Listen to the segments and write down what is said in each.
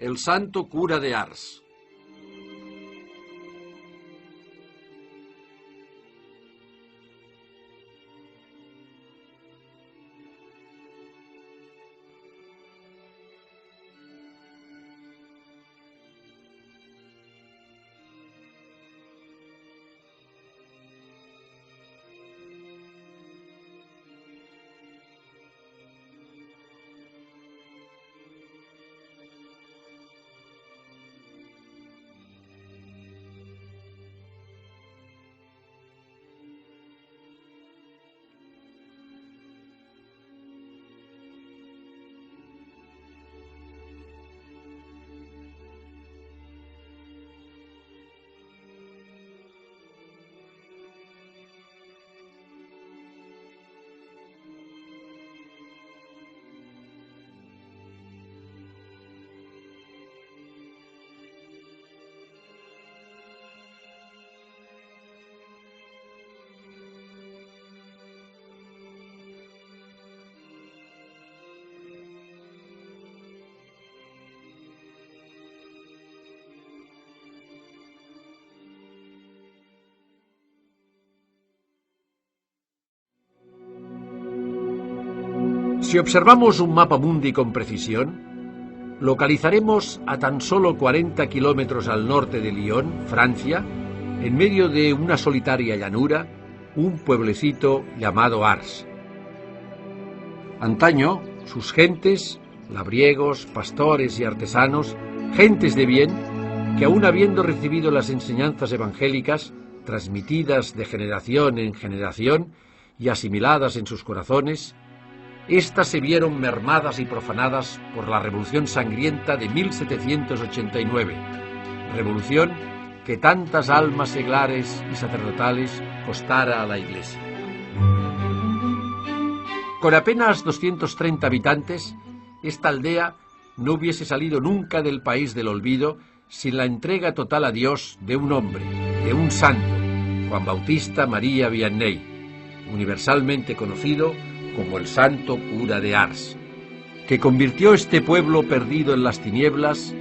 el santo cura de Ars. Si observamos un mapa mundi con precisión, localizaremos a tan solo 40 kilómetros al norte de Lyon, Francia, en medio de una solitaria llanura, un pueblecito llamado Ars. Antaño, sus gentes, labriegos, pastores y artesanos, gentes de bien, que aun habiendo recibido las enseñanzas evangélicas, transmitidas de generación en generación y asimiladas en sus corazones, éstas se vieron mermadas y profanadas por la Revolución Sangrienta de 1789, revolución que tantas almas seglares y sacerdotales costara a la Iglesia. Con apenas 230 habitantes, esta aldea no hubiese salido nunca del país del olvido sin la entrega total a Dios de un hombre, de un santo, Juan Bautista María Vianney, universalmente conocido como el santo cura de Ars, que convirtió este pueblo perdido en las tinieblas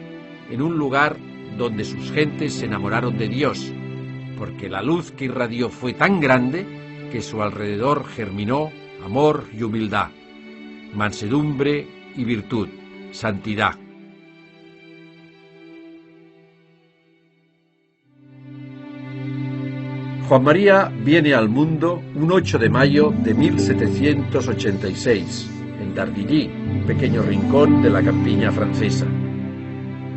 en un lugar donde sus gentes se enamoraron de Dios, porque la luz que irradió fue tan grande que su alrededor germinó amor y humildad, mansedumbre y virtud, santidad. Juan María viene al mundo un 8 de mayo de 1786, en Dardilly, un pequeño rincón de la campiña francesa.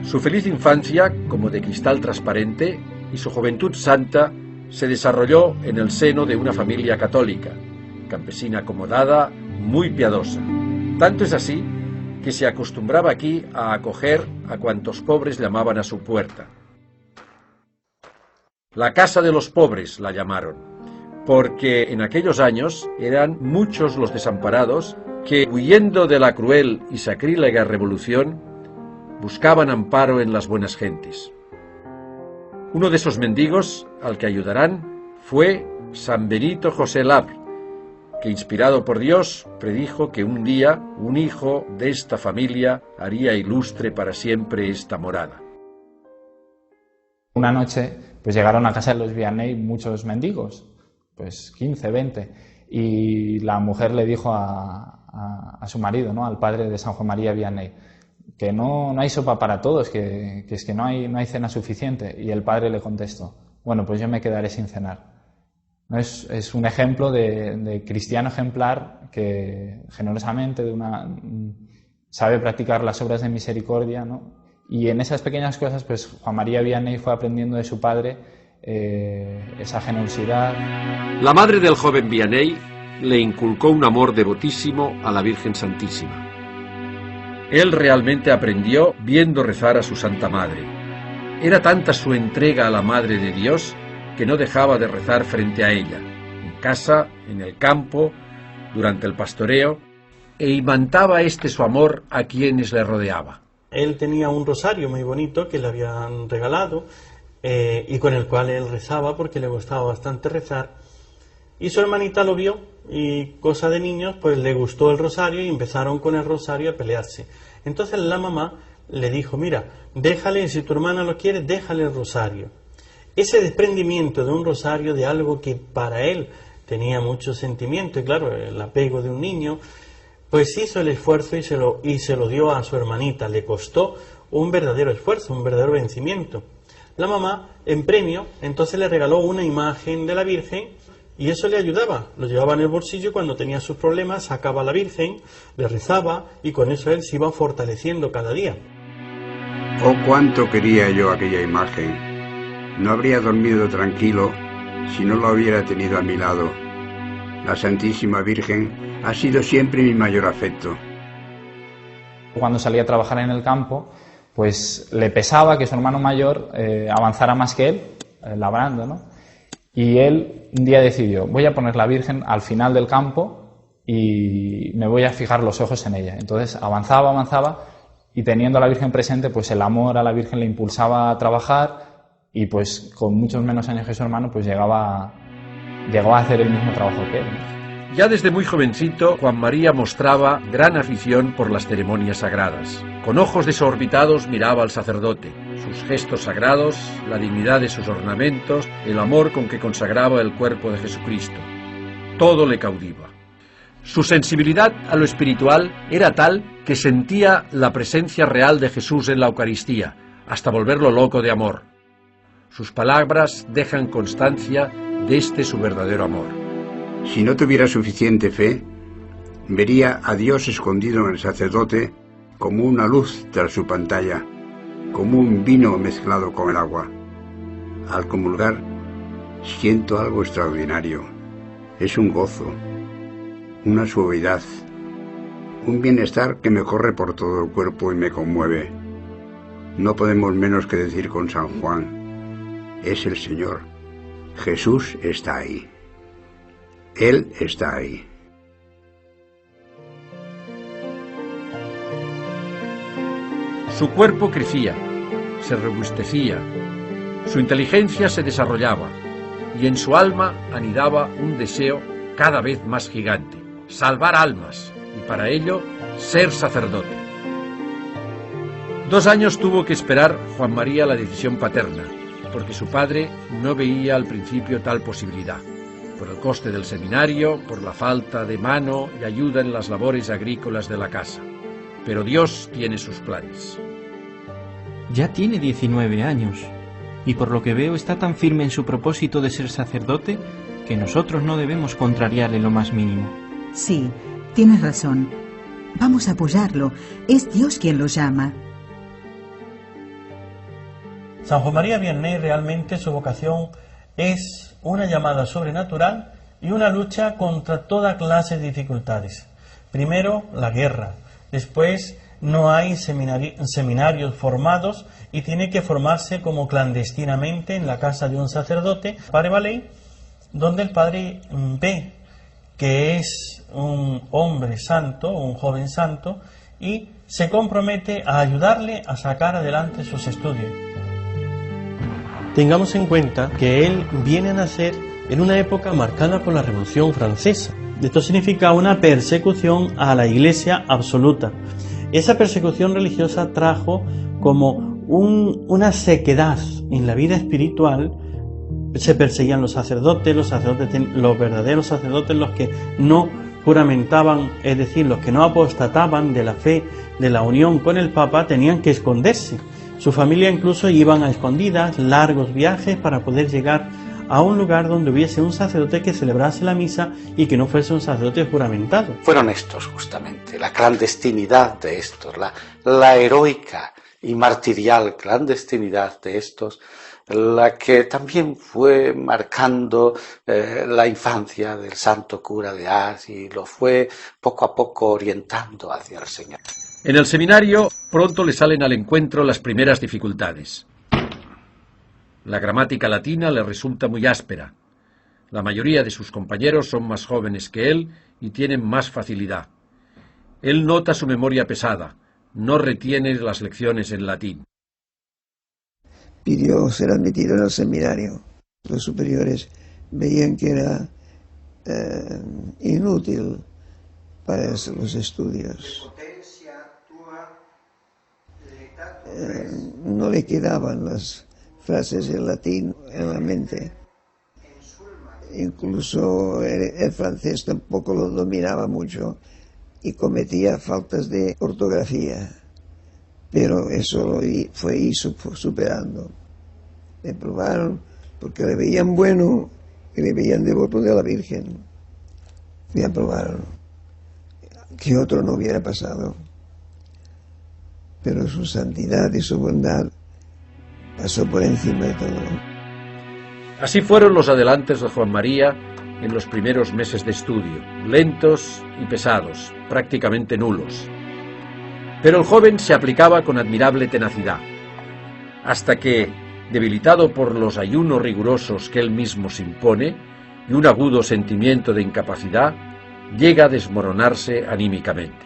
Su feliz infancia, como de cristal transparente, y su juventud santa se desarrolló en el seno de una familia católica, campesina acomodada, muy piadosa. Tanto es así que se acostumbraba aquí a acoger a cuantos pobres llamaban a su puerta. La casa de los pobres la llamaron, porque en aquellos años eran muchos los desamparados que, huyendo de la cruel y sacrílega revolución, buscaban amparo en las buenas gentes. Uno de esos mendigos al que ayudarán fue San Benito José Labre, que, inspirado por Dios, predijo que un día un hijo de esta familia haría ilustre para siempre esta morada. Una noche pues llegaron a casa de los Vianney muchos mendigos, pues 15, 20, y la mujer le dijo a su marido, ¿no?, al padre de San Juan María Vianney, que no hay sopa para todos, que es que no hay cena suficiente. Y el padre le contestó: bueno, pues yo me quedaré sin cenar. ¿No? Es un ejemplo de cristiano ejemplar que generosamente sabe practicar las obras de misericordia, ¿no? Y en esas pequeñas cosas, pues Juan María Vianney fue aprendiendo de su padre esa generosidad. La madre del joven Vianney le inculcó un amor devotísimo a la Virgen Santísima. Él realmente aprendió viendo rezar a su Santa Madre. Era tanta su entrega a la Madre de Dios que no dejaba de rezar frente a ella, en casa, en el campo, durante el pastoreo, e imantaba su amor a quienes le rodeaba. Él tenía un rosario muy bonito que le habían regalado y con el cual él rezaba porque le gustaba bastante rezar. Y su hermanita lo vio y, cosa de niños, pues le gustó el rosario y empezaron con el rosario a pelearse. Entonces la mamá le dijo, mira, déjale, si tu hermana lo quiere, déjale el rosario. Ese desprendimiento de un rosario, de algo que para él tenía mucho sentimiento, y claro, el apego de un niño, pues hizo el esfuerzo y se lo dio a su hermanita. Le costó un verdadero esfuerzo, un verdadero vencimiento. La mamá, en premio, entonces le regaló una imagen de la Virgen y eso le ayudaba. Lo llevaba en el bolsillo y cuando tenía sus problemas sacaba a la Virgen, le rezaba y con eso él se iba fortaleciendo cada día. Oh, cuánto quería yo aquella imagen. No habría dormido tranquilo si no la hubiera tenido a mi lado. La Santísima Virgen ha sido siempre mi mayor afecto. Cuando salía a trabajar en el campo, pues le pesaba que su hermano mayor avanzara más que él, labrando, ¿no? Y él un día decidió, voy a poner la Virgen al final del campo y me voy a fijar los ojos en ella. Entonces avanzaba y teniendo a la Virgen presente, pues el amor a la Virgen le impulsaba a trabajar y pues con muchos menos años que su hermano, pues llegó a hacer el mismo trabajo que él, ¿no? Ya desde muy jovencito, Juan María mostraba gran afición por las ceremonias sagradas. Con ojos desorbitados miraba al sacerdote, sus gestos sagrados, la dignidad de sus ornamentos, el amor con que consagraba el cuerpo de Jesucristo. Todo le cautiva. Su sensibilidad a lo espiritual era tal que sentía la presencia real de Jesús en la Eucaristía, hasta volverlo loco de amor. Sus palabras dejan constancia de este su verdadero amor. Si no tuviera suficiente fe, vería a Dios escondido en el sacerdote como una luz tras su pantalla, como un vino mezclado con el agua. Al comulgar, siento algo extraordinario. Es un gozo, una suavidad, un bienestar que me corre por todo el cuerpo y me conmueve. No podemos menos que decir con San Juan, es el Señor. Jesús está ahí. Él está ahí. Su cuerpo crecía, se robustecía, su inteligencia se desarrollaba y en su alma anidaba un deseo cada vez más gigante, salvar almas y para ello ser sacerdote. 2 años tuvo que esperar Juan María la decisión paterna, porque su padre no veía al principio tal posibilidad. Por el coste del seminario, por la falta de mano y ayuda en las labores agrícolas de la casa. Pero Dios tiene sus planes. Ya tiene 19 años, y por lo que veo está tan firme en su propósito de ser sacerdote que nosotros no debemos contrariarle lo más mínimo. Sí, tienes razón. Vamos a apoyarlo. Es Dios quien lo llama. San Juan María Vianney realmente su vocación es una llamada sobrenatural y una lucha contra toda clase de dificultades. Primero, la guerra. Después, no hay seminarios formados y tiene que formarse como clandestinamente en la casa de un sacerdote, Padre Valey, donde el padre ve que es un hombre santo, un joven santo, y se compromete a ayudarle a sacar adelante sus estudios. Tengamos en cuenta que él viene a nacer en una época marcada por la Revolución Francesa. Esto significa una persecución a la Iglesia absoluta. Esa persecución religiosa trajo como una sequedad en la vida espiritual. Se perseguían los sacerdotes, los verdaderos sacerdotes, los que no juramentaban, es decir, los que no apostataban de la fe, de la unión con el Papa, tenían que esconderse. Su familia incluso iban a escondidas, largos viajes para poder llegar a un lugar donde hubiese un sacerdote que celebrase la misa y que no fuese un sacerdote juramentado. Fueron estos justamente, la clandestinidad de estos, la heroica y martirial clandestinidad de estos, la que también fue marcando la infancia del santo cura de Ars y lo fue poco a poco orientando hacia el Señor. En el seminario pronto le salen al encuentro las primeras dificultades. La gramática latina le resulta muy áspera. La mayoría de sus compañeros son más jóvenes que él y tienen más facilidad. Él nota su memoria pesada, no retiene las lecciones en latín. Pidió ser admitido en el seminario. Los superiores veían que era inútil para los estudios. no le quedaban las frases en latín en la mente. Incluso el francés tampoco lo dominaba mucho y cometía faltas de ortografía. Pero eso lo fue superando. Le probaron porque le veían bueno y le veían devoto de la Virgen. Le aprobaron. Que otro no hubiera pasado. Pero su santidad y su bondad pasó por encima de todo. Así fueron los adelantos de Juan María en los primeros meses de estudio, lentos y pesados, prácticamente nulos. Pero el joven se aplicaba con admirable tenacidad, hasta que, debilitado por los ayunos rigurosos que él mismo se impone y un agudo sentimiento de incapacidad, llega a desmoronarse anímicamente.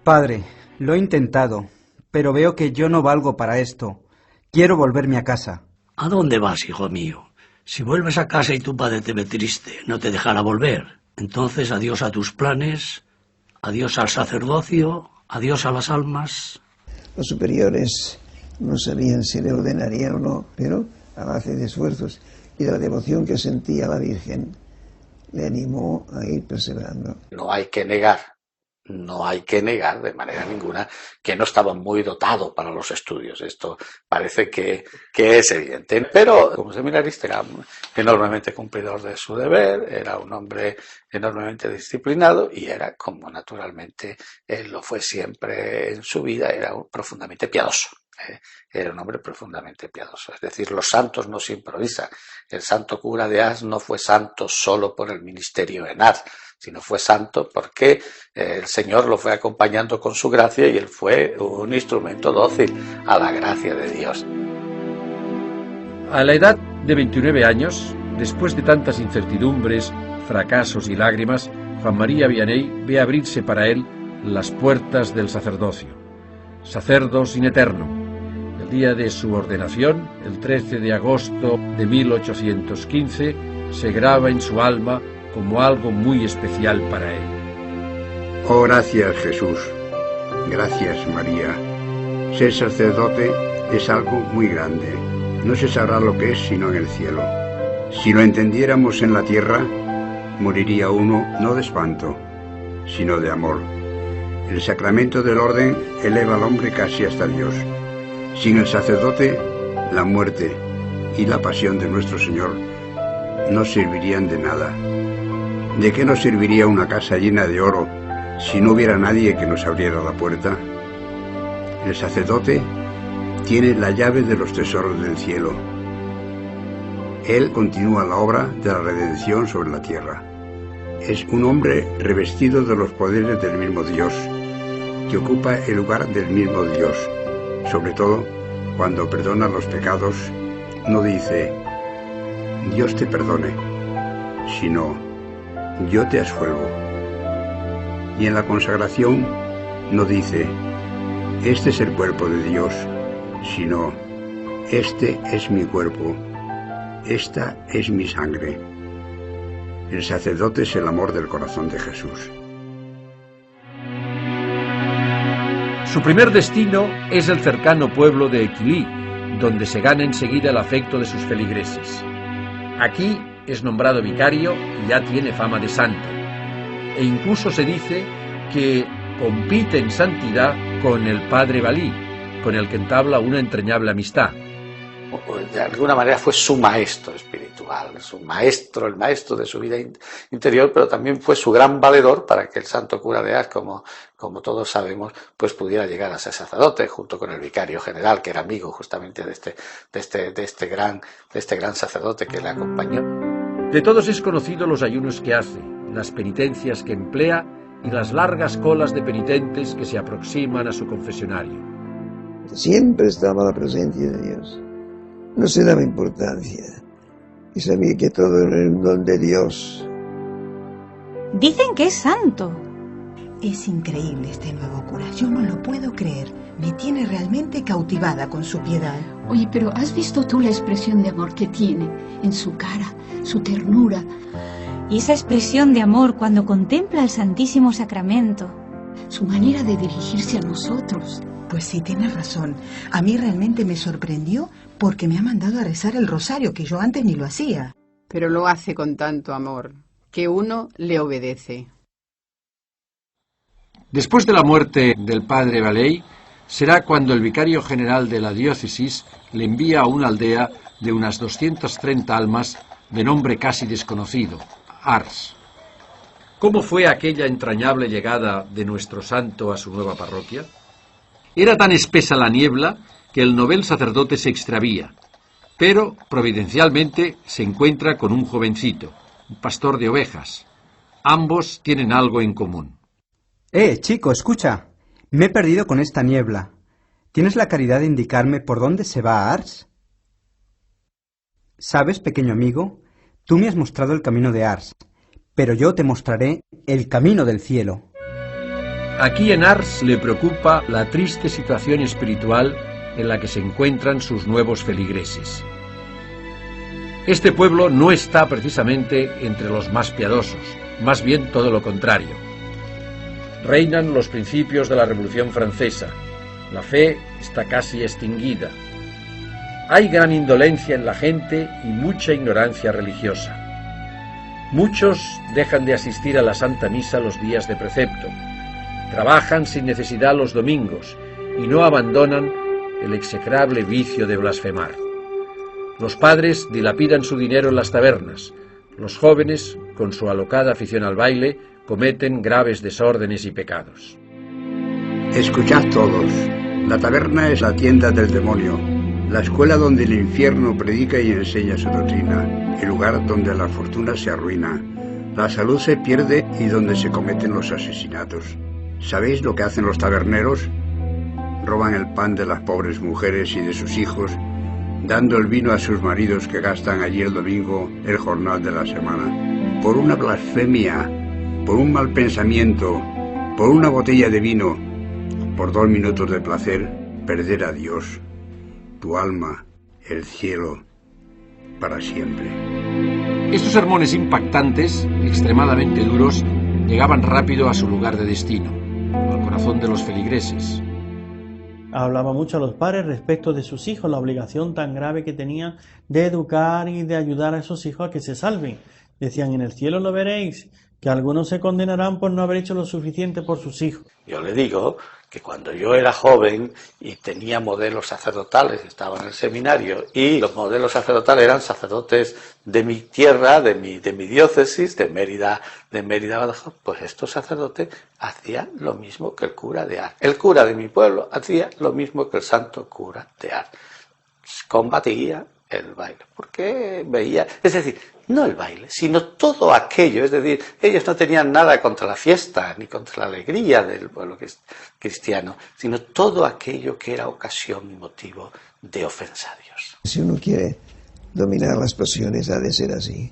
Padre, lo he intentado, pero veo que yo no valgo para esto. Quiero volverme a casa. ¿A dónde vas, hijo mío? Si vuelves a casa y tu padre te ve triste, no te dejará volver. Entonces adiós a tus planes, adiós al sacerdocio, adiós a las almas. Los superiores no sabían si le ordenarían o no, pero a base de esfuerzos y de la devoción que sentía la Virgen, le animó a ir perseverando. No hay que negar de manera ninguna que no estaba muy dotado para los estudios. Esto parece que es evidente. Pero como seminarista era enormemente cumplidor de su deber, era un hombre enormemente disciplinado y era, como naturalmente él lo fue siempre en su vida, era profundamente piadoso. Era un hombre profundamente piadoso. Es decir, los santos no se improvisan. El santo cura de Ars no fue santo solo por el ministerio en Ars, sino fue santo porque el Señor lo fue acompañando con su gracia y él fue un instrumento dócil a la gracia de Dios. A la edad de 29 años, después de tantas incertidumbres, fracasos y lágrimas, Juan María Vianney ve abrirse para él las puertas del sacerdocio. Sacerdo sin eterno. El día de su ordenación, el 13 de agosto de 1815, se graba en su alma como algo muy especial para él. Oh, gracias Jesús, gracias María. Ser sacerdote es algo muy grande. No se sabrá lo que es sino en el cielo. Si lo entendiéramos en la tierra, moriría uno no de espanto, sino de amor. El sacramento del orden eleva al hombre casi hasta Dios. Sin el sacerdote, la muerte y la pasión de nuestro Señor no servirían de nada. ¿De qué nos serviría una casa llena de oro si no hubiera nadie que nos abriera la puerta? El sacerdote tiene la llave de los tesoros del cielo. Él continúa la obra de la redención sobre la tierra. Es un hombre revestido de los poderes del mismo Dios, que ocupa el lugar del mismo Dios. Sobre todo, cuando perdona los pecados, no dice, Dios te perdone, sino, yo te absuelvo. Y en la consagración no dice, este es el cuerpo de Dios, sino, este es mi cuerpo, esta es mi sangre. El sacerdote es el amor del corazón de Jesús. Su primer destino es el cercano pueblo de Équilí, donde se gana enseguida el afecto de sus feligreses. Aquí es nombrado vicario y ya tiene fama de santo. E incluso se dice que compite en santidad con el padre Balí, con el que entabla una entrañable amistad. De alguna manera fue su maestro espiritual, su maestro, el maestro de su vida interior, pero también fue su gran valedor para que el santo cura de Ars, como todos sabemos, pues pudiera llegar a ser sacerdote, junto con el vicario general, que era amigo justamente de este gran sacerdote que le acompañó. De todos es conocido los ayunos que hace, las penitencias que emplea y las largas colas de penitentes que se aproximan a su confesionario. Siempre estaba la presencia de Dios. No se daba importancia y sabía que todo era un don de Dios. Dicen que es santo. Es increíble este nuevo cura, yo no lo puedo creer. Me tiene realmente cautivada con su piedad. Oye, pero ¿has visto tú la expresión de amor que tiene en su cara, su ternura? Y esa expresión de amor cuando contempla el Santísimo Sacramento. Su manera de dirigirse a nosotros. Pues sí, tienes razón. A mí realmente me sorprendió porque me ha mandado a rezar el rosario, que yo antes ni lo hacía. Pero lo hace con tanto amor, que uno le obedece. Después de la muerte del padre Valley, será cuando el vicario general de la diócesis le envía a una aldea de unas 230 almas de nombre casi desconocido, Ars. ¿Cómo fue aquella entrañable llegada de nuestro santo a su nueva parroquia? Era tan espesa la niebla que el novel sacerdote se extravía, pero providencialmente se encuentra con un jovencito, un pastor de ovejas. Ambos tienen algo en común. Chico, escucha. Me he perdido con esta niebla. ¿Tienes la caridad de indicarme por dónde se va a Ars? ¿Sabes, pequeño amigo? Tú me has mostrado el camino de Ars, pero yo te mostraré el camino del cielo. Aquí en Ars le preocupa la triste situación espiritual en la que se encuentran sus nuevos feligreses. Este pueblo no está precisamente entre los más piadosos, más bien todo lo contrario. Reinan los principios de la Revolución Francesa. La fe está casi extinguida. Hay gran indolencia en la gente y mucha ignorancia religiosa. Muchos dejan de asistir a la Santa Misa los días de precepto. Trabajan sin necesidad los domingos y no abandonan el execrable vicio de blasfemar. Los padres dilapidan su dinero en las tabernas. Los jóvenes, con su alocada afición al baile, cometen graves desórdenes y pecados. Escuchad todos. La taberna es la tienda del demonio, la escuela donde el infierno predica y enseña su doctrina, el lugar donde la fortuna se arruina, la salud se pierde y donde se cometen los asesinatos. ¿Sabéis lo que hacen los taberneros? Roban el pan de las pobres mujeres y de sus hijos, dando el vino a sus maridos que gastan allí el domingo el jornal de la semana. Por una blasfemia, por un mal pensamiento, por una botella de vino, por 2 minutos de placer, perder a Dios, tu alma, el cielo, para siempre. Estos sermones impactantes, extremadamente duros, llegaban rápido a su lugar de destino, al corazón de los feligreses. Hablaba mucho a los padres respecto de sus hijos, la obligación tan grave que tenían de educar y de ayudar a esos hijos a que se salven. Decían, en el cielo lo veréis, que algunos se condenarán por no haber hecho lo suficiente por sus hijos. Yo le digo que cuando yo era joven y tenía modelos sacerdotales, estaba en el seminario, y los modelos sacerdotales eran sacerdotes de mi tierra, de mi diócesis, de Mérida, Badajoz, pues estos sacerdotes hacían lo mismo que el cura de Ars. El cura de mi pueblo hacía lo mismo que el santo cura de Ars. Combatía el baile, porque veía, es decir, no el baile, sino todo aquello, es decir, ellos no tenían nada contra la fiesta, ni contra la alegría del pueblo cristiano, sino todo aquello que era ocasión y motivo de ofensa a Dios. Si uno quiere dominar las pasiones, ha de ser así,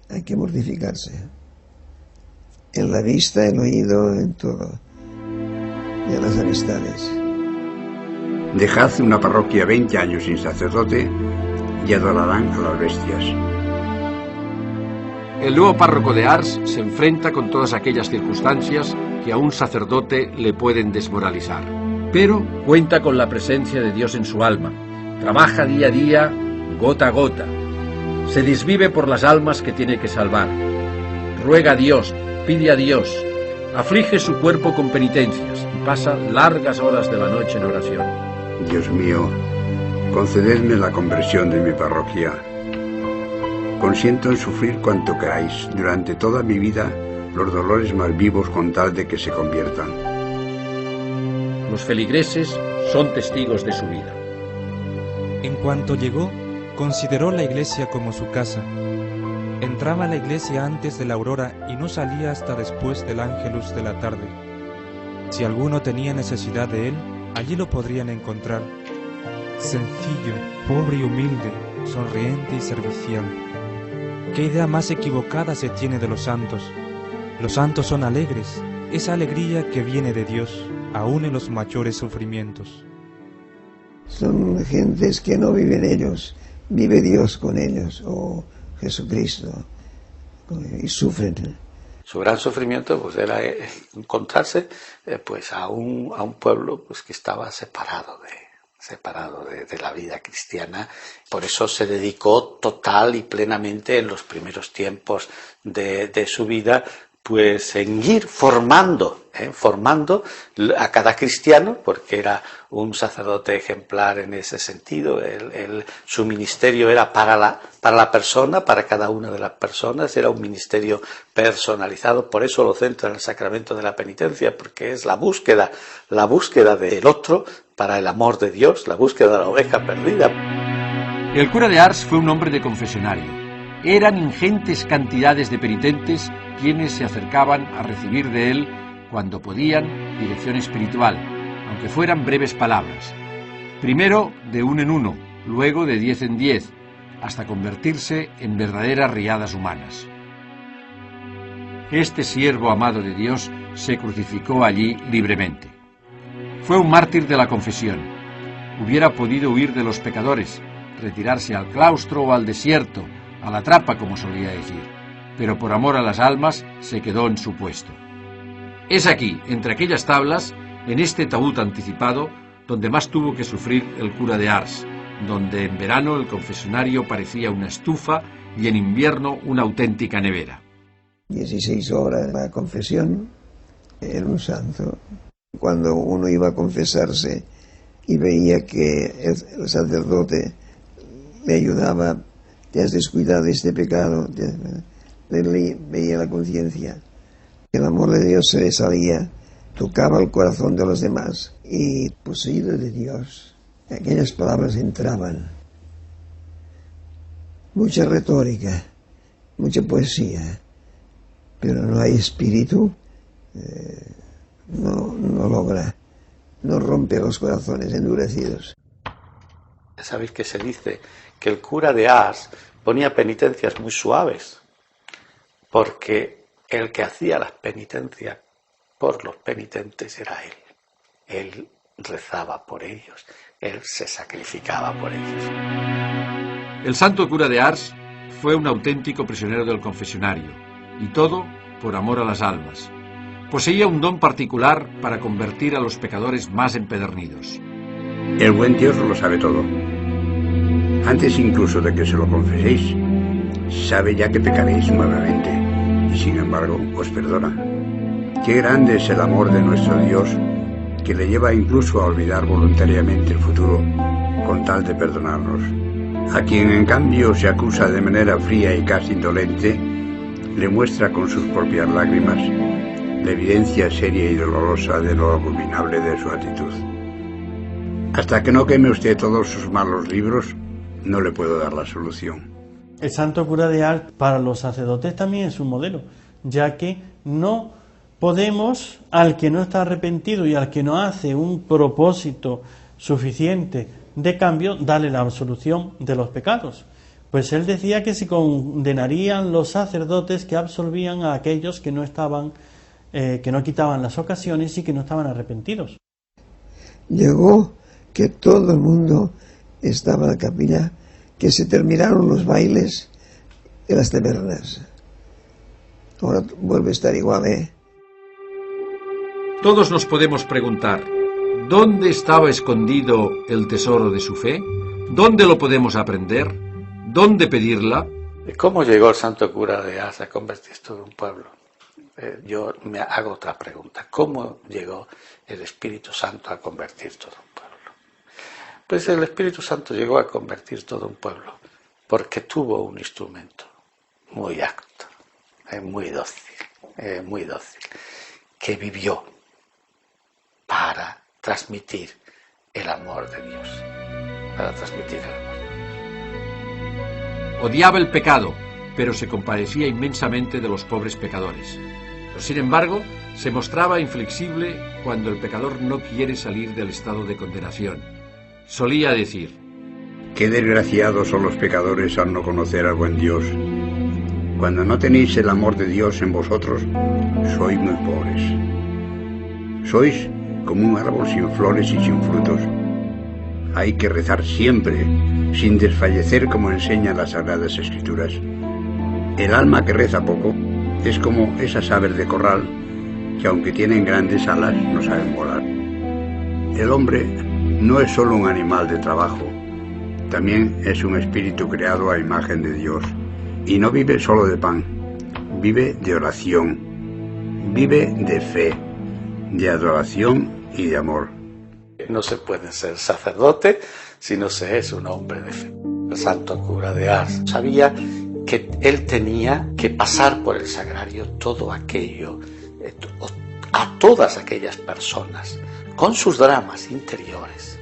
hay que mortificarse. En la vista, el oído, en todo, y en las amistades. Dejad una parroquia 20 años sin sacerdote y adorarán a las bestias. El nuevo párroco de Ars se enfrenta con todas aquellas circunstancias que a un sacerdote le pueden desmoralizar. Pero cuenta con la presencia de Dios en su alma. Trabaja día a día, gota a gota. Se desvive por las almas que tiene que salvar. Ruega a Dios, pide a Dios, aflige su cuerpo con penitencias y pasa largas horas de la noche en oración. Dios mío, concededme la conversión de mi parroquia. Consiento en sufrir cuanto queráis durante toda mi vida los dolores más vivos con tal de que se conviertan. Los feligreses son testigos de su vida. En cuanto llegó, consideró la iglesia como su casa. Entraba a la iglesia antes de la aurora y no salía hasta después del ángelus de la tarde. Si alguno tenía necesidad de él, allí lo podrían encontrar. Sencillo, pobre y humilde, sonriente y servicial. ¿Qué idea más equivocada se tiene de los santos? Los santos son alegres, esa alegría que viene de Dios, aún en los mayores sufrimientos. Son gentes que no viven ellos, vive Dios con ellos, o Jesucristo, y sufren. Su gran sufrimiento pues era encontrarse pues a un pueblo pues que estaba separado de la vida cristiana. Por eso se dedicó total y plenamente en los primeros tiempos de su vida pues en ir formando a cada cristiano, porque era un sacerdote ejemplar en ese sentido. Su ministerio era para la persona, para cada una de las personas, era un ministerio personalizado. Por eso lo centra en el sacramento de la penitencia, porque es la búsqueda del otro para el amor de Dios, la búsqueda de la oveja perdida. El cura de Ars fue un hombre de confesionario. Eran ingentes cantidades de penitentes quienes se acercaban a recibir de él, cuando podían, dirección espiritual, aunque fueran breves palabras. Primero de uno en uno, luego de 10 en 10, hasta convertirse en verdaderas riadas humanas. Este siervo amado de Dios se crucificó allí libremente. Fue un mártir de la confesión. Hubiera podido huir de los pecadores, retirarse al claustro o al desierto, a la trapa, como solía decir, pero por amor a las almas se quedó en su puesto. Es aquí, entre aquellas tablas, en este taúd anticipado, donde más tuvo que sufrir el cura de Ars, donde en verano el confesionario parecía una estufa y en invierno una auténtica nevera. 16 horas la confesión, era un santo. Cuando uno iba a confesarse y veía que el sacerdote le ayudaba, te has descuidado de este pecado, veía la conciencia. El amor de Dios se le salía, tocaba el corazón de los demás y, poseído de Dios, aquellas palabras entraban. Mucha retórica, mucha poesía, pero no hay espíritu, no logra, no rompe los corazones endurecidos. Sabéis que se dice que el cura de Ars ponía penitencias muy suaves, porque el que hacía las penitencias por los penitentes era él. Él rezaba por ellos, él se sacrificaba por ellos. El santo cura de Ars fue un auténtico prisionero del confesionario, y todo por amor a las almas. Poseía un don particular para convertir a los pecadores más empedernidos. El buen Dios lo sabe todo. Antes incluso de que se lo confeséis, sabe ya que pecaréis nuevamente, y sin embargo os perdona. Qué grande es el amor de nuestro Dios, que le lleva incluso a olvidar voluntariamente el futuro, con tal de perdonarnos. A quien en cambio se acusa de manera fría y casi indolente, le muestra con sus propias lágrimas la evidencia seria y dolorosa de lo abominable de su actitud. Hasta que no queme usted todos sus malos libros, no le puedo dar la solución. El santo cura de Ars para los sacerdotes también es un modelo, ya que no podemos, al que no está arrepentido y al que no hace un propósito suficiente de cambio, darle la absolución de los pecados. Pues él decía que se condenarían los sacerdotes que absolvían a aquellos que no estaban, que no quitaban las ocasiones y que no estaban arrepentidos. Llegó que todo el mundo estaba en la capilla, que se terminaron los bailes de las tabernas. Ahora vuelve a estar igual, ¿eh? Todos nos podemos preguntar, ¿dónde estaba escondido el tesoro de su fe? ¿Dónde lo podemos aprender? ¿Dónde pedirla? ¿Cómo llegó el santo cura de Ars a convertir todo un pueblo? Yo me hago otra pregunta. ¿Cómo llegó el Espíritu Santo a convertir todo un pueblo? Pues el Espíritu Santo llegó a convertir todo un pueblo porque tuvo un instrumento muy apto, muy dócil, que vivió para transmitir el amor de Dios, Odiaba el pecado, pero se compadecía inmensamente de los pobres pecadores. Pero, sin embargo, se mostraba inflexible cuando el pecador no quiere salir del estado de condenación. Solía decir: qué desgraciados son los pecadores al no conocer al buen Dios. Cuando no tenéis el amor de Dios en vosotros, sois muy pobres. Sois como un árbol sin flores y sin frutos. Hay que rezar siempre, sin desfallecer, como enseñan las Sagradas Escrituras. El alma que reza poco Es como esas aves de corral que aunque tienen grandes alas no saben volar. El hombre no es solo un animal de trabajo, también es un espíritu creado a imagen de Dios. Y no vive solo de pan, vive de oración, vive de fe, de adoración y de amor. No se puede ser sacerdote si no se es un hombre de fe. El santo cura de Ars sabía que él tenía que pasar por el sagrario todo aquello, a todas aquellas personas, con sus dramas interiores,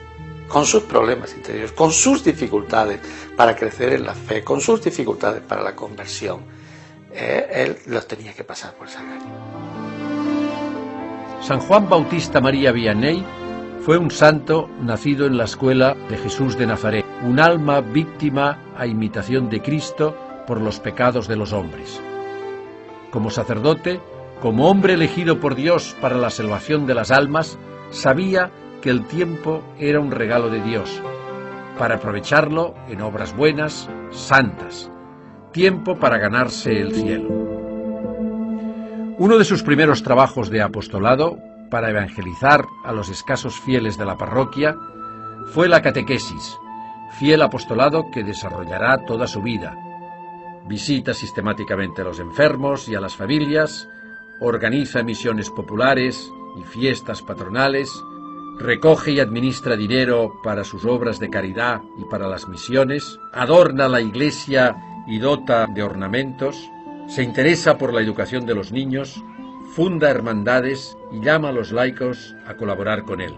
con sus problemas interiores, con sus dificultades para crecer en la fe, con sus dificultades para la conversión. Él los tenía que pasar por el sagrario. San Juan Bautista María Vianney fue un santo nacido en la escuela de Jesús de Nazaret, un alma víctima a imitación de Cristo por los pecados de los hombres. Como sacerdote, como hombre elegido por Dios para la salvación de las almas, sabía que el tiempo era un regalo de Dios, para aprovecharlo en obras buenas, santas, tiempo para ganarse el cielo. Uno de sus primeros trabajos de apostolado, para evangelizar a los escasos fieles de la parroquia, fue la catequesis, fiel apostolado que desarrollará toda su vida. Visita sistemáticamente a los enfermos y a las familias, organiza misiones populares y fiestas patronales, recoge y administra dinero para sus obras de caridad y para las misiones, adorna la iglesia y dota de ornamentos, se interesa por la educación de los niños, funda hermandades y llama a los laicos a colaborar con él.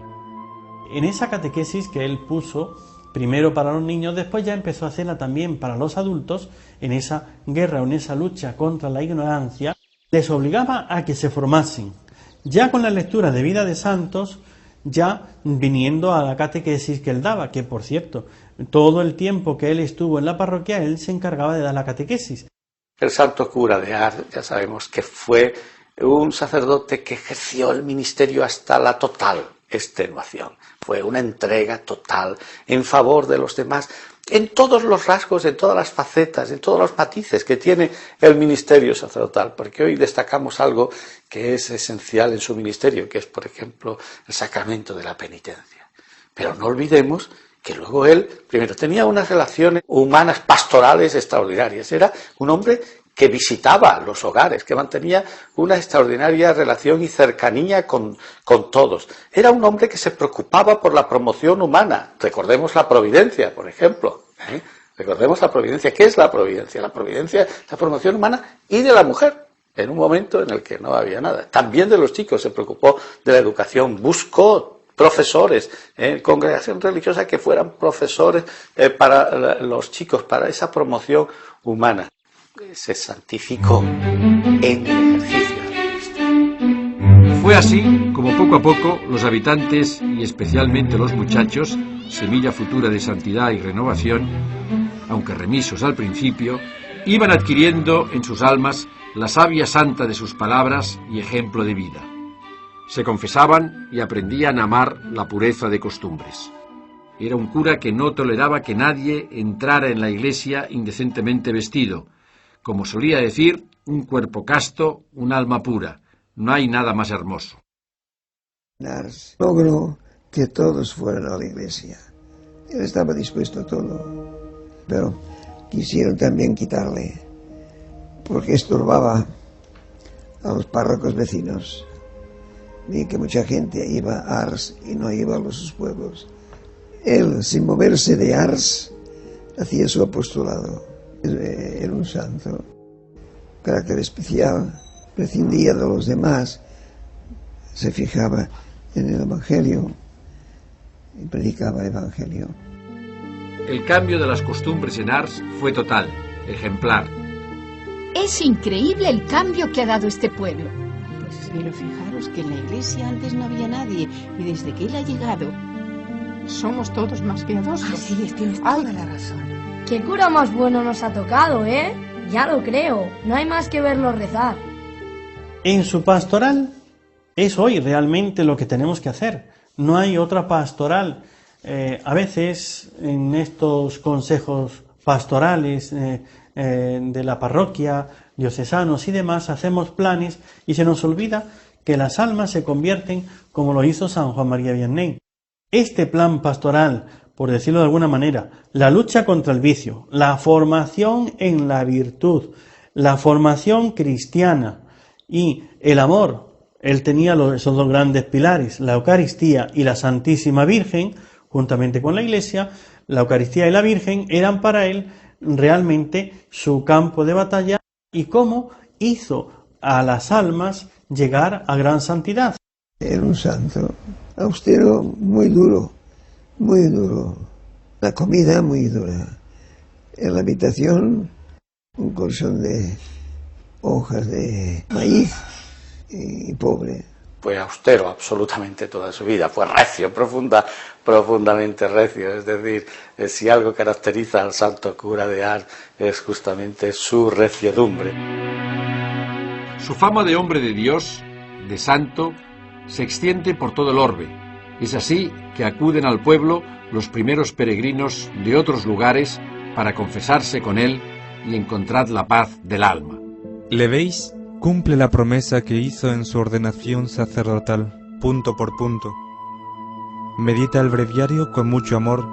En esa catequesis que él puso, primero para los niños, después ya empezó a hacerla también para los adultos, en esa guerra o en esa lucha contra la ignorancia, les obligaba a que se formasen, ya con la lectura de vida de santos, ya viniendo a la catequesis que él daba, que por cierto, todo el tiempo que él estuvo en la parroquia, él se encargaba de dar la catequesis. El santo cura de Ars, ya sabemos que fue un sacerdote que ejerció el ministerio hasta la total extenuación. Fue una entrega total en favor de los demás, en todos los rasgos, en todas las facetas, en todos los matices que tiene el ministerio sacerdotal, porque hoy destacamos algo que es esencial en su ministerio, que es, por ejemplo, el sacramento de la penitencia. Pero no olvidemos que luego él, primero, tenía unas relaciones humanas pastorales extraordinarias. Era un hombre que visitaba los hogares, que mantenía una extraordinaria relación y cercanía con todos. Era un hombre que se preocupaba por la promoción humana. Recordemos la providencia, por ejemplo. Recordemos la providencia. ¿Qué es la providencia? La providencia es la promoción humana y de la mujer, en un momento en el que no había nada. También de los chicos se preocupó de la educación, buscó profesores, congregación religiosa que fueran profesores para los chicos, para esa promoción humana. Se santificó en el ejercicio de Cristo. Fue así como poco a poco los habitantes y especialmente los muchachos, semilla futura de santidad y renovación, aunque remisos al principio, iban adquiriendo en sus almas la savia santa de sus palabras y ejemplo de vida. Se confesaban y aprendían a amar la pureza de costumbres. Era un cura que no toleraba que nadie entrara en la iglesia indecentemente vestido. Como solía decir, un cuerpo casto, un alma pura. No hay nada más hermoso. Ars logró que todos fueran a la iglesia. Él estaba dispuesto a todo, pero quisieron también quitarle, porque estorbaba a los párrocos vecinos. Vi que mucha gente iba a Ars y no iba a sus pueblos. Él, sin moverse de Ars, hacía su apostolado. Era un santo, carácter especial, prescindía de los demás, se fijaba en el Evangelio y predicaba el Evangelio. El cambio de las costumbres en Ars fue total, ejemplar. Es increíble el cambio que ha dado este pueblo. Pero fijaros que en la iglesia antes no había nadie y desde que él ha llegado somos todos más piadosos. Así es, tienes toda la razón. ¡Qué cura más bueno nos ha tocado, eh! Ya lo creo, no hay más que verlo rezar. En su pastoral es hoy realmente lo que tenemos que hacer. No hay otra pastoral. A veces en estos consejos pastorales de la parroquia diocesanos y demás, hacemos planes y se nos olvida que las almas se convierten como lo hizo San Juan María Vianney. Este plan pastoral, por decirlo de alguna manera, la lucha contra el vicio, la formación en la virtud, la formación cristiana y el amor, él tenía esos dos grandes pilares, la Eucaristía y la Santísima Virgen, juntamente con la Iglesia. La Eucaristía y la Virgen eran para él realmente su campo de batalla y cómo hizo a las almas llegar a gran santidad. Era un santo austero, muy duro, muy duro. La comida muy dura. En la habitación un colchón de hojas de maíz y pobre. Fue austero absolutamente toda su vida, fue recio, profundamente recio. Es decir, si algo caracteriza al santo cura de Ars es justamente su reciedumbre. Su fama de hombre de Dios, de santo, se extiende por todo el orbe. Es así que acuden al pueblo los primeros peregrinos de otros lugares para confesarse con él y encontrar la paz del alma. ¿Le veis? Cumple la promesa que hizo en su ordenación sacerdotal, punto por punto. Medita el breviario con mucho amor,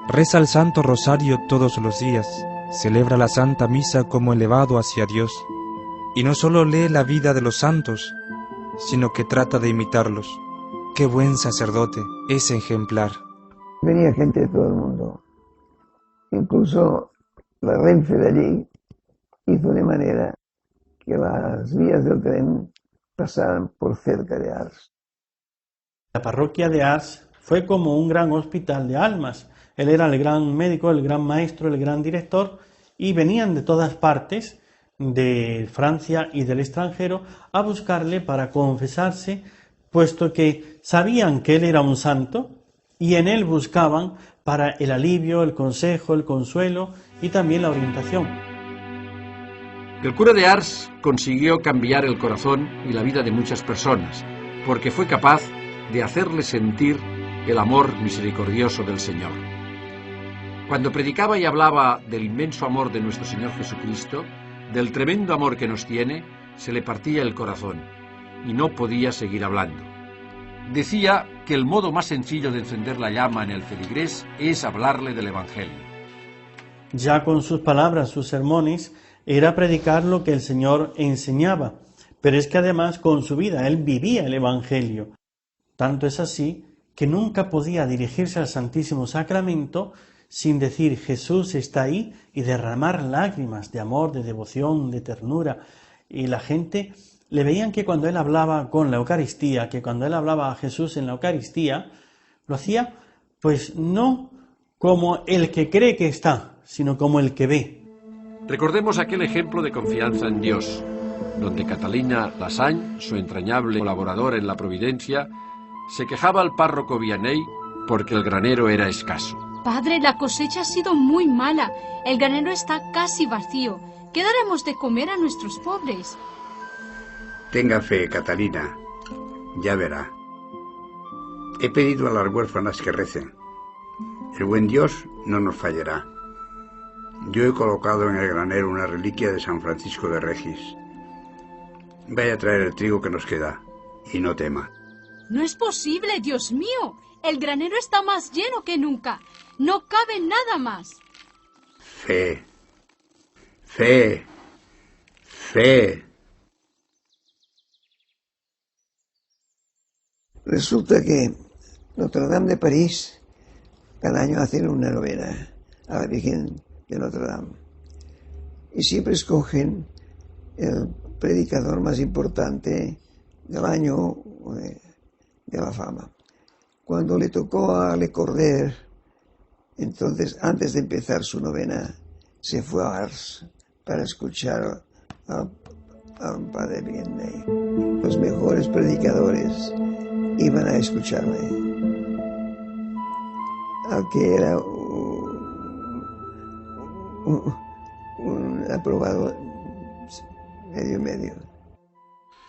reza el Santo Rosario todos los días, celebra la Santa Misa como elevado hacia Dios, y no solo lee la vida de los santos, sino que trata de imitarlos. ¡Qué buen sacerdote! Es ejemplar. Venía gente de todo el mundo. Incluso la Renfe de allí hizo de manera que las vías del tren pasaran por cerca de Ars. La parroquia de Ars fue como un gran hospital de almas. Él era el gran médico, el gran maestro, el gran director, y venían de todas partes, de Francia y del extranjero, a buscarle para confesarse, puesto que sabían que él era un santo, y en él buscaban para el alivio, el consejo, el consuelo y también la orientación. El cura de Ars consiguió cambiar el corazón y la vida de muchas personas, porque fue capaz de hacerles sentir el amor misericordioso del Señor. Cuando predicaba y hablaba del inmenso amor de nuestro Señor Jesucristo, del tremendo amor que nos tiene, se le partía el corazón y no podía seguir hablando. Decía que el modo más sencillo de encender la llama en el feligrés es hablarle del Evangelio. Ya con sus palabras, sus sermones, era predicar lo que el Señor enseñaba, pero es que además con su vida él vivía el Evangelio. Tanto es así que nunca podía dirigirse al Santísimo Sacramento sin decir Jesús está ahí y derramar lágrimas de amor, de devoción, de ternura. Y la gente le veían que cuando él hablaba con la Eucaristía, que cuando él hablaba a Jesús en la Eucaristía, lo hacía pues no como el que cree que está, sino como el que ve. Recordemos aquel ejemplo de confianza en Dios, donde Catalina Lassagne, su entrañable colaboradora en la Providencia, se quejaba al párroco Vianney porque el granero era escaso. Padre, la cosecha ha sido muy mala. El granero está casi vacío. ¿Qué daremos de comer a nuestros pobres? Tenga fe, Catalina. Ya verá. He pedido a las huérfanas que recen. El buen Dios no nos fallará. Yo he colocado en el granero una reliquia de San Francisco de Regis. Vaya a traer el trigo que nos queda, y no tema. No es posible, Dios mío. El granero está más lleno que nunca. No cabe nada más. Fe. Fe. Fe. Resulta que Notre Dame de París cada año hacen una novena a la Virgen de Notre Dame. Y siempre escogen el predicador más importante del año de la fama. Cuando le tocó a Le Cordaire, entonces, antes de empezar su novena, se fue a Ars para escuchar al padre Vianney. Los mejores predicadores iban a escucharle. Al que era un aprobado medio.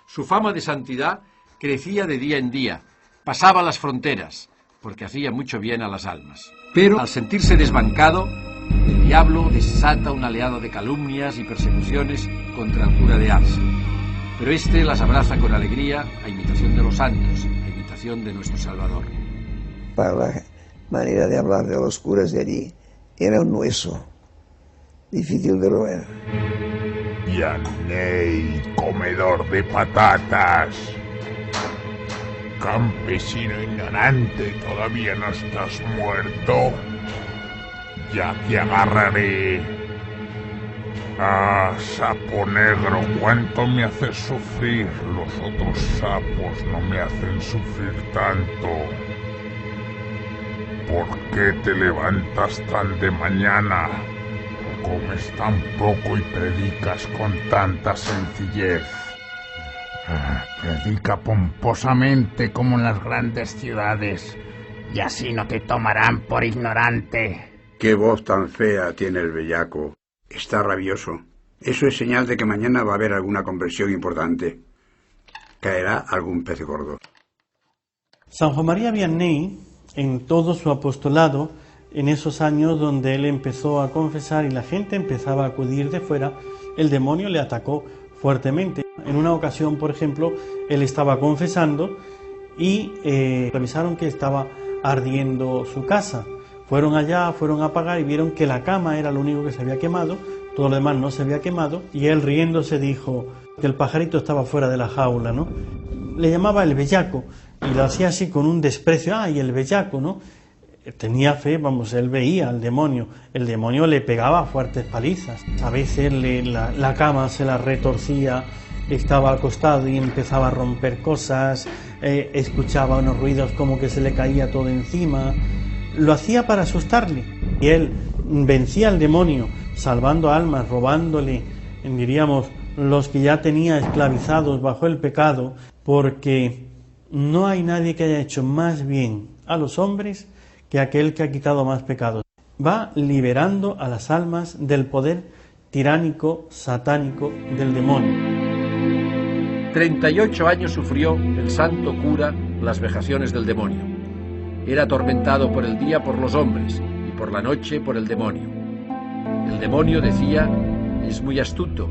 Su fama de santidad crecía de día en día, pasaba las fronteras, porque hacía mucho bien a las almas. Pero al sentirse desbancado, el diablo desata una oleada de calumnias y persecuciones contra el cura de Ars. Pero este las abraza con alegría, a imitación de los santos, a imitación de nuestro Salvador. Para la manera de hablar de los curas de allí, era un hueso, difícil de roer. Vianney, comedor de patatas. Campesino ignorante, ¿todavía no estás muerto? Ya te agarraré. Ah, sapo negro, ¿cuánto me haces sufrir? Los otros sapos no me hacen sufrir tanto. ¿Por qué te levantas tan de mañana? Comes tan poco y predicas con tanta sencillez. Predica pomposamente como en las grandes ciudades, y así no te tomarán por ignorante. Qué voz tan fea tiene el bellaco. Está rabioso. Eso es señal de que mañana va a haber alguna conversión importante. Caerá algún pez gordo. San Juan María Vianney, en todo su apostolado, en esos años donde él empezó a confesar y la gente empezaba a acudir de fuera, el demonio le atacó fuertemente. En una ocasión, por ejemplo, él estaba confesando y revisaron que estaba ardiendo su casa. Fueron allá, fueron a apagar y vieron que la cama era lo único que se había quemado, todo lo demás no se había quemado, y él riéndose dijo que el pajarito estaba fuera de la jaula, ¿no? Le llamaba el bellaco y lo hacía así con un desprecio. ¡Ay, el bellaco!, ¿no? Tenía fe, vamos, él veía al demonio. El demonio le pegaba fuertes palizas. A veces la cama se la retorcía, estaba acostado y empezaba a romper cosas, escuchaba unos ruidos como que se le caía todo encima. Lo hacía para asustarle. Y él vencía al demonio, salvando almas, robándole, diríamos, los que ya tenía esclavizados bajo el pecado, porque no hay nadie que haya hecho más bien a los hombres que aquel que ha quitado más pecados. Va liberando a las almas del poder tiránico, satánico del demonio. 38 años sufrió el santo cura las vejaciones del demonio. Era atormentado por el día por los hombres y por la noche por el demonio. El demonio, decía, es muy astuto,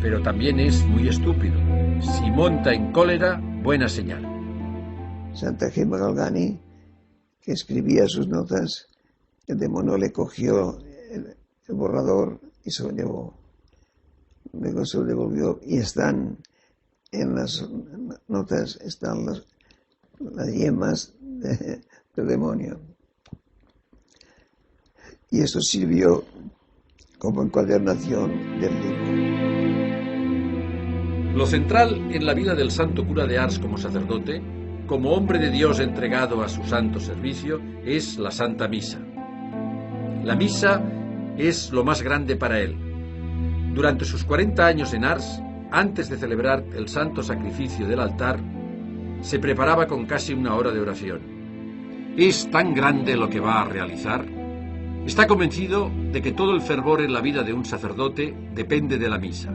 pero también es muy estúpido. Si monta en cólera, buena señal. Santa Gemma Galgani, que escribía sus notas, el demonio le cogió el borrador y se lo llevó. Luego se lo devolvió y están en las notas, están las yemas del demonio. Y eso sirvió como encuadernación del libro. Lo central en la vida del santo cura de Ars como sacerdote, como hombre de Dios entregado a su santo servicio, es la Santa Misa. La misa es lo más grande para él. Durante sus 40 años en Ars, antes de celebrar el santo sacrificio del altar, se preparaba con casi una hora de oración. ¿Es tan grande lo que va a realizar? Está convencido de que todo el fervor en la vida de un sacerdote depende de la misa.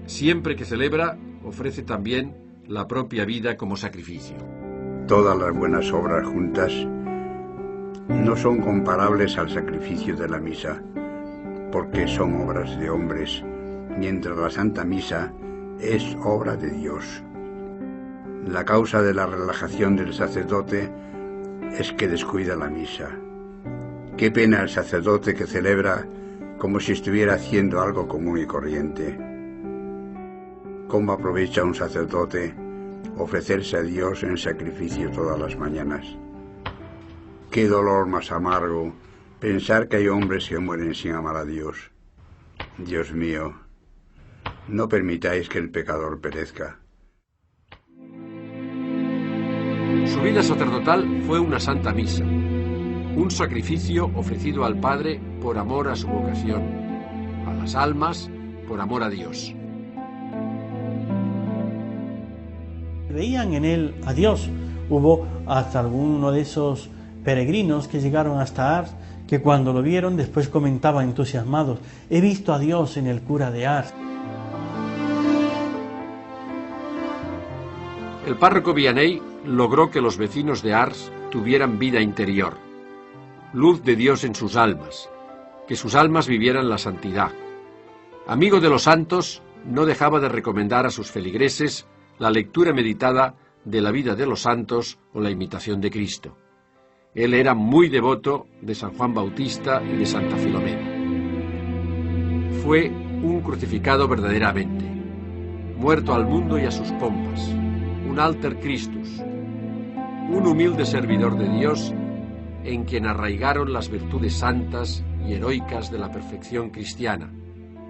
Siempre que celebra, ofrece también la propia vida como sacrificio. Todas las buenas obras juntas no son comparables al sacrificio de la misa, porque son obras de hombres, mientras la Santa Misa es obra de Dios. La causa de la relajación del sacerdote es que descuida la misa. Qué pena el sacerdote que celebra como si estuviera haciendo algo común y corriente. ¿Cómo aprovecha un sacerdote ofrecerse a Dios en sacrificio todas las mañanas? Qué dolor más amargo pensar que hay hombres que mueren sin amar a Dios. Dios mío, no permitáis que el pecador perezca. Su vida sacerdotal fue una santa misa, un sacrificio ofrecido al Padre por amor a su vocación, a las almas por amor a Dios. Veían en él a Dios. Hubo hasta alguno de esos peregrinos que llegaron hasta Ars, que cuando lo vieron después comentaban entusiasmados: he visto a Dios en el cura de Ars. El párroco Vianney logró que los vecinos de Ars tuvieran vida interior, luz de Dios en sus almas, que sus almas vivieran la santidad. Amigo de los santos, no dejaba de recomendar a sus feligreses la lectura meditada de la vida de los santos o la imitación de Cristo. Él era muy devoto de San Juan Bautista y de Santa Filomena. Fue un crucificado verdaderamente, muerto al mundo y a sus pompas, un alter Christus, un humilde servidor de Dios en quien arraigaron las virtudes santas y heroicas de la perfección cristiana,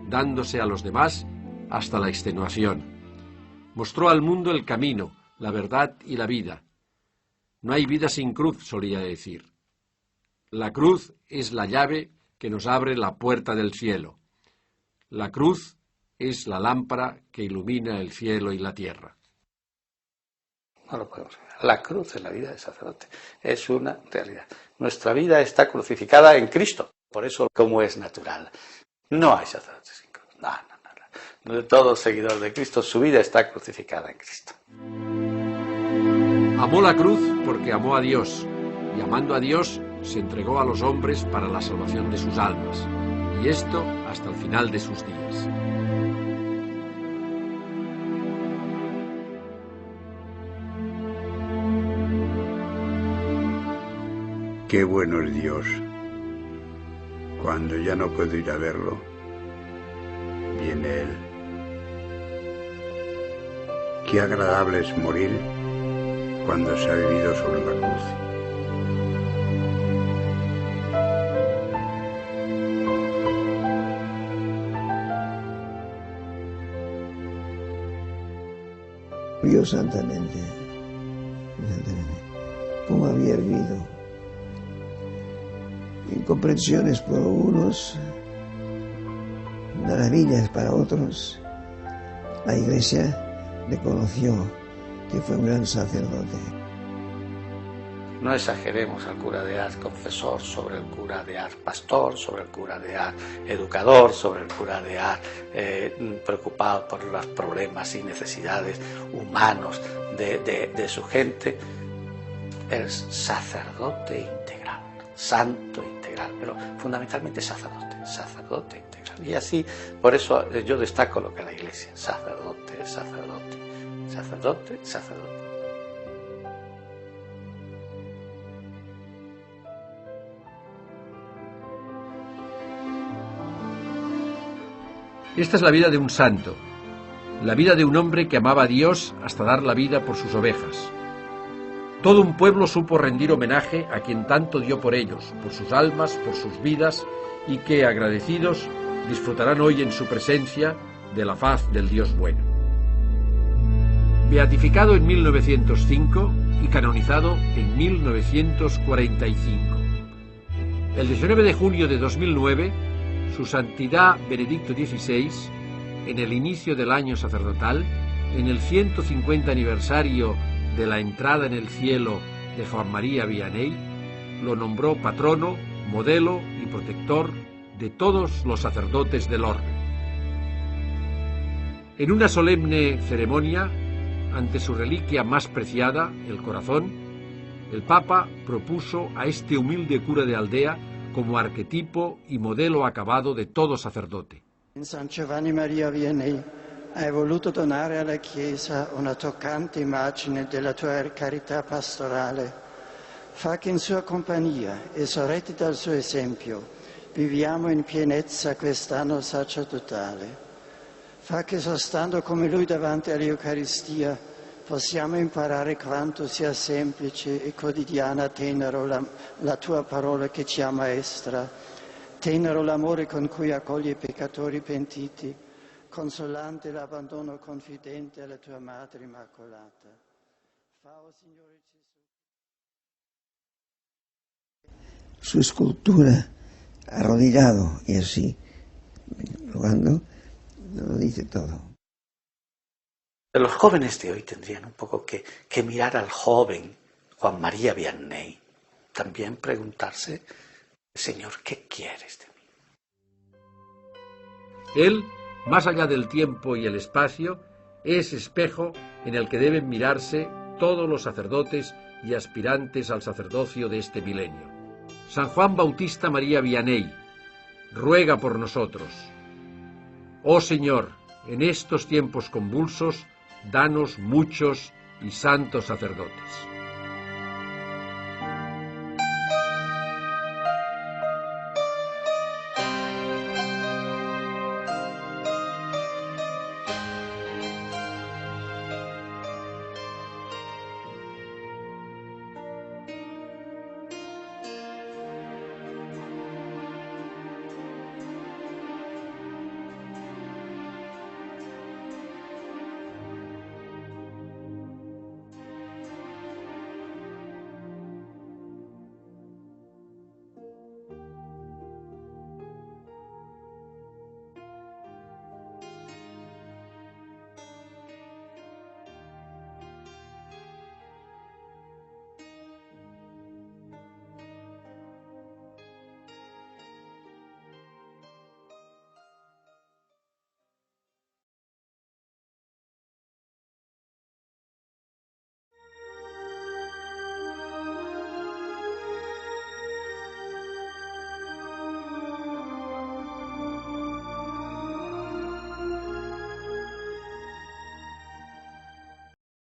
dándose a los demás hasta la extenuación. Mostró al mundo el camino, la verdad y la vida. No hay vida sin cruz, solía decir. La cruz es la llave que nos abre la puerta del cielo. La cruz es la lámpara que ilumina el cielo y la tierra. No lo podemos ver. La cruz en la vida del sacerdote es una realidad. Nuestra vida está crucificada en Cristo. Por eso, como es natural, no hay sacerdote sin cruz. No. Todo seguidor de Cristo, su vida está crucificada en Cristo. Amó la cruz porque amó a Dios, y amando a Dios se entregó a los hombres para la salvación de sus almas, y esto hasta el final de sus días. Qué bueno es Dios. Cuando ya no puedo ir a verlo, viene Él. Qué agradable es morir cuando se ha vivido sobre la cruz. Murió santamente, como había vivido. Incomprensiones por unos, maravillas para otros. La Iglesia reconoció que fue un gran sacerdote. No exageremos al cura de Ars confesor sobre el cura de Ars pastor, sobre el cura de Ars educador, sobre el cura de Ars preocupado por los problemas y necesidades humanos de su gente. Es sacerdote integral, santo integral, pero fundamentalmente sacerdote integral. Y así, por eso yo destaco lo que es la Iglesia, sacerdote, sacerdote, sacerdote, sacerdote. Esta es la vida de un santo, la vida de un hombre que amaba a Dios hasta dar la vida por sus ovejas. Todo un pueblo supo rendir homenaje a quien tanto dio por ellos, por sus almas, por sus vidas, y que, agradecidos, disfrutarán hoy en su presencia de la faz del Dios bueno. Beatificado en 1905 y canonizado en 1945. El 19 de junio de 2009, Su Santidad Benedicto XVI, en el inicio del año sacerdotal, en el 150 aniversario de la entrada en el cielo de Juan María Vianney, lo nombró patrono, modelo y protector de todos los sacerdotes del orden. En una solemne ceremonia, ante su reliquia más preciada, el corazón, el Papa propuso a este humilde cura de aldea como arquetipo y modelo acabado de todo sacerdote. In San Giovanni Maria Vianney hai voluto donare alla Chiesa una toccante immagine della tua carità pastorale. Fa che in sua compagnia e sorretti dal suo esempio viviamo in pienezza quest'anno sacerdotale. Fa che sostando come Lui davanti all'Eucaristia possiamo imparare quanto sia semplice e quotidiana tenero la tua parola che ci ammaestra, tenero l'amore con cui accoglie i peccatori pentiti, consolante l'abbandono confidente alla tua Madre Immacolata. Signore Gesù. Su escultura, arrodillado y así, rogando, lo dice todo. Los jóvenes de hoy tendrían un poco que mirar al joven Juan María Vianney, también preguntarse, Señor, ¿qué quieres de mí? Él, más allá del tiempo y el espacio, es espejo en el que deben mirarse todos los sacerdotes y aspirantes al sacerdocio de este milenio. San Juan Bautista María Vianney, ruega por nosotros. Oh Señor, en estos tiempos convulsos, danos muchos y santos sacerdotes.